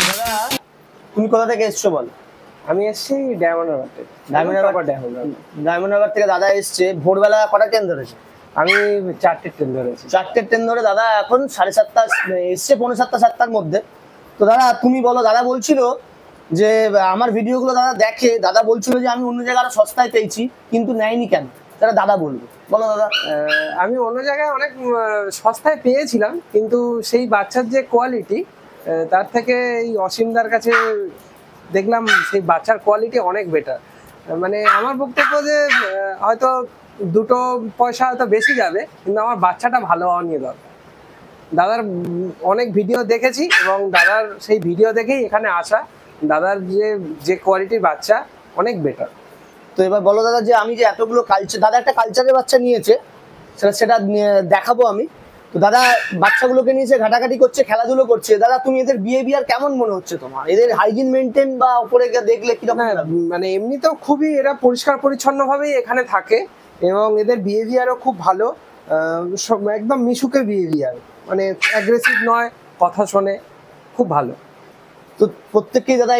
দাদা তুমি কোথা থেকে এসছো বল? আমি এসেছি ডায়মন্ড হারবার থেকে দাদা এসছে। ভোরবেলা কটা ট্রেন ধরেছে? আমি 4টে ট্রেন ধরেছি। 4টে ট্রেন ধরে দাদা এখন 7:30 এসছে, 7:45-7টার মধ্যে। তো দাদা তুমি বলো, দাদা বলছিল যে আমার ভিডিওগুলো দাদা দেখে, দাদা বলছিল যে আমি অন্য জায়গায় আরো সস্তায় পেয়েছি কিন্তু নেয়নি কেন, তারা দাদা বলবে। বলো দাদা। আমি অন্য জায়গায় অনেক সস্তায় পেয়েছিলাম, কিন্তু সেই বাচ্চার যে কোয়ালিটি, তার থেকে এই অসীমদার কাছে দেখলাম সেই বাচ্চার কোয়ালিটি অনেক বেটার। মানে আমার বক্তব্য যে হয়তো 2 পয়সা হয়তো বেশি যাবে, কিন্তু আমার বাচ্চাটা ভালো হওয়া নিয়ে দরকার। দাদার অনেক ভিডিও দেখেছি এবং দাদার সেই ভিডিও দেখেই এখানে আসা। দাদার যে কোয়ালিটির বাচ্চা অনেক বেটার। তো এবার বলো দাদা, যে আমি যে এতগুলো কালচার, দাদা একটা কালচারের বাচ্চা নিয়েছে, সেটা দেখাবো আমি। তো দাদা বাচ্চাগুলোকে নিয়েছে, ঘাটাঘাটি করছে, খেলাধুলো করছে। দাদা তুমি এদের বিহেভিয়ার কেমন মনে হচ্ছে তোমার? এদের হাইজিন মেনটেন বা উপরে দেখলে কিরকম? মানে এমনিতেও খুবই এরা পরিষ্কার পরিচ্ছন্ন ভাবেই এখানে থাকে এবং এদের বিহেভিয়ারও খুব ভালো। একদম মিশুকের বিহেভিয়ার, মানে অ্যাগ্রেসিভ নয়, কথা শোনে, খুব ভালো। তো প্রত্যেককেই দাদা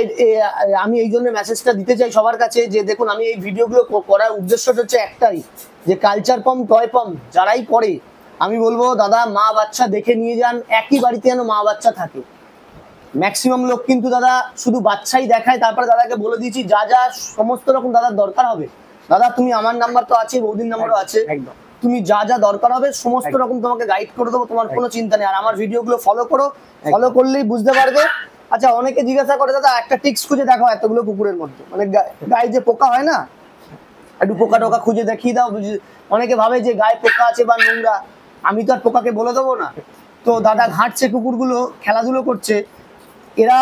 আমি এই জন্য মেসেজটা দিতে চাই সবার কাছে, যে দেখুন আমি এই ভিডিওগুলো করার উদ্দেশ্যটা হচ্ছে একটাই, যে কালচার পাম্প, টয় পাম্প যারাই করে, আমি বলবো দাদা মা বাচ্চা দেখে নিয়ে যান। একই বাড়িতে যেন মা বাচ্চা থাকে। ম্যাক্সিমাম লোক কিন্তু দাদা শুধু বাচ্চাই দেখায়, তারপরে দাদাকে বলে দিয়েছি যা যা সমস্ত রকম দাদার দরকার হবে। দাদা তুমি, আমার নাম্বার তো আছে, বৌদির নাম্বারও আছে, একদম তুমি যা যা দরকার হবে সমস্ত রকম তোমাকে গাইড করে দেবো, তোমার কোনো চিন্তা নেই। আর আমার ভিডিওগুলো ফলো করো, ফলো করলেই বুঝতে পারবে। আচ্ছা, অনেকে জিজ্ঞাসা করে দাদা একটা টিক্স খুঁজে দেখো এতগুলো কুকুরের মধ্যে, মানে গায়ে যে পোকা হয় না, একটু পোকা টোকা খুঁজে দেখিয়ে দাও। অনেকে ভাবে যে গায়ে পোকা আছে বা নোংরা, আমি তো আর পোকাকে বলে দেবো না। তো দাদা ঘাঁটছে কুকুরগুলো, খেলাধুলো করছে। এরা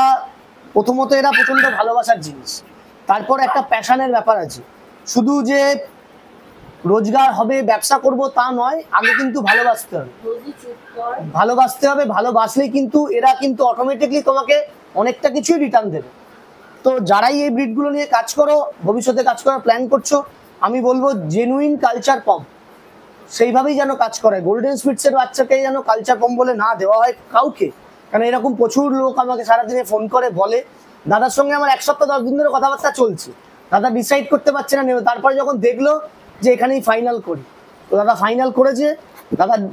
প্রথমত এরা প্রচন্ড ভালোবাসার জিনিস, তারপর একটা প্যাশনের ব্যাপার আছে। শুধু যে রোজগার হবে, ব্যবসা করব তা নয়, আগে কিন্তু ভালোবাসতে হবে। ভালোবাসলেই কিন্তু এরা কিন্তু অটোমেটিকলি তোমাকে অনেকটা কিছুই রিটার্ন দেবে। তো যারাই এই ব্রিডগুলো নিয়ে কাজ করো, ভবিষ্যতে কাজ করার প্ল্যান করছো, আমি বলবো জেনুইন কালচার পাম্প সেইভাবেই যেন কাজ করে। গোল্ডেন স্পিটসের বাচ্চাকে যেন কালচার পাম্প বলে না দেওয়া হয় কাউকে। কারণ এরকম প্রচুর লোক আমাকে সারাদিনে ফোন করে বলে, দাদার সঙ্গে আমার 1 সপ্তাহ 10 দিন ধরে কথাবার্তা চলছে, দাদা ডিসাইড করতে পারছে না নেবে। তারপরে যখন দেখলো যে এখানেই ফাইনাল করি, তো দাদা ফাইনাল করেছে।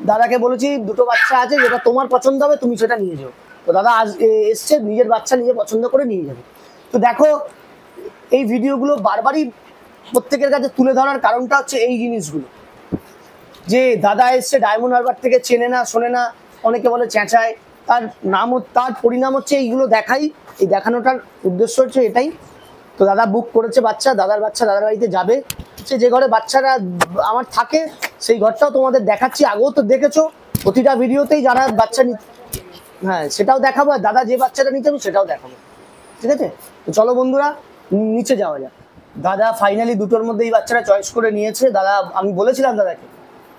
দাদাকে বলেছি 2টো বাচ্চা আছে, যেটা তোমার পছন্দ হবে তুমি সেটা নিয়ে যাও। তো দাদা আজ এসছে, নিজের বাচ্চা নিজে পছন্দ করে নিয়ে যাবে। তো দেখো, এই ভিডিওগুলো বারবারই প্রত্যেকের কাছে তুলে ধরার কারণটা হচ্ছে এই জিনিসগুলো, যে দাদা এসছে ডায়মন্ড হারবার থেকে, চেনে না শোনে না, অনেকে বলে চেঁচায়, তার পরিণাম হচ্ছে এইগুলো দেখাই। এই দেখানোটার উদ্দেশ্য হচ্ছে এটাই। তো দাদা বুক করেছে বাচ্চা, দাদার বাচ্চা দাদার বাড়িতে যাবে। যে ঘরে বাচ্চারা আমার থাকে সেই ঘরটাও তোমাদের দেখাচ্ছি, আগেও তো দেখেছো প্রতিটা ভিডিওতেই যারা বাচ্চা হ্যাঁ সেটাও দেখাবো, আর দাদা যে বাচ্চাটা নিতে হবে সেটাও দেখাবো। ঠিক আছে, তো চলো বন্ধুরা নিচে যাওয়া যাক। দাদা ফাইনালি 2টোর মধ্যে এই বাচ্চারা চয়েস করে নিয়েছে। দাদা আমি বলেছিলাম দাদাকে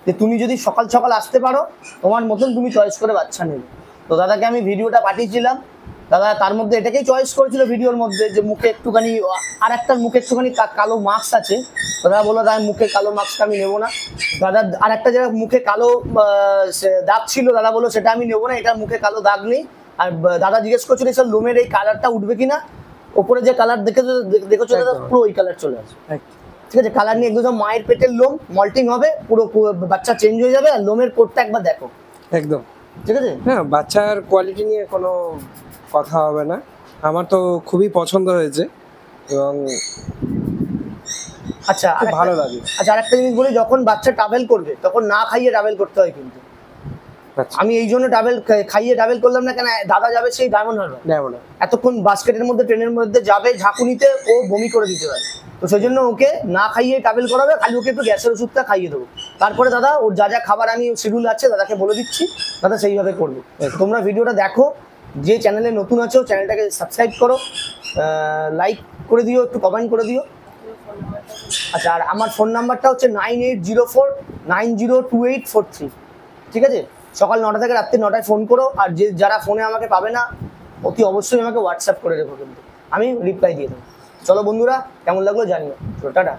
যে তুমি যদি সকাল সকাল আসতে পারো, তোমার মতন তুমি চয়েস করে বাচ্চা নেবে। তো দাদাকে আমি ভিডিওটা পাঠিয়েছিলাম, দাদা তার মধ্যে এটাকেই চয়েস করেছিল ভিডিওর মধ্যে, যে মুখে একটুখানি, আর একটার মুখে একটুখানি কালো মাস্ক আছে। দাদা বললো দাদা মুখে কালো মাস্কটা আমি নেবো না। দাদা আর একটা জায়গায় মুখে কালো দাগ ছিল, দাদা বললো সেটা আমি নেবো না, এটার মুখে কালো দাগ নেই। আর দাদা জিজ্ঞেস করছিল এসব লোমের এই কালারটা উঠবে কিনা, ওপরে যে কালার দেখেছো দাদা পুরো ওই কালার চলে আসবে। ঠিক আছে, কালার নিয়ে একদম মায়ের পেটের লোম মল্টিং হবে, পুরো বাচ্চা চেঞ্জ হয়ে যাবে। আর লোমের কোটটা একবার দেখো, একদম ঠিক আছে। হ্যাঁ, বাচ্চার কোয়ালিটি নিয়ে কোনো কথা হবে না, আমার তো খুবই পছন্দ হয়েছে এবং আচ্ছা খুব ভালো লাগে। আচ্ছা, আরেকটা জিনিস বলি, যখন বাচ্চা ট্রাভেল করবে তখন না খাইয়ে ট্রাভেল করতে হয় কিন্তু। আমি এই জন্য খাইয়ে ট্রাভেল করলাম না, কেন দাদা যাবে সেই ডায়মন্ড হারবার, এতক্ষণ বাস্কেটের মধ্যে ট্রেনের মধ্যে যাবে, ঝাঁকুনিতে ও বমি করে দিতে পারে। তো সেই জন্য ওকে না খাইয়ে ট্রাভেল করাবে, খালি ওকে একটু গ্যাসের ওষুধটা খাইয়ে দেবো। তারপরে দাদা ওর যা যা খাবার আমি শিডিউল আছে দাদাকে বলে দিচ্ছি, দাদা সেইভাবে করবে। তোমরা ভিডিওটা দেখো, যে চ্যানেলে নতুন আছো চ্যানেলটাকে সাবস্ক্রাইব করো, লাইক করে দিও, একটু কমেন্ট করে দিও। আচ্ছা, আর আমার ফোন নাম্বারটা হচ্ছে 9804902843। ঠিক আছে, সকাল 9টা থেকে রাত্রি 9টায় ফোন করো। আর যারা ফোনে আমাকে পাবে না, অতি অবশ্যই আমাকে হোয়াটসঅ্যাপ করে রেখো, কিন্তু আমি রিপ্লাই দিয়ে দেবো। চলো বন্ধুরা, কেমন লাগলো জানিও। টাটা।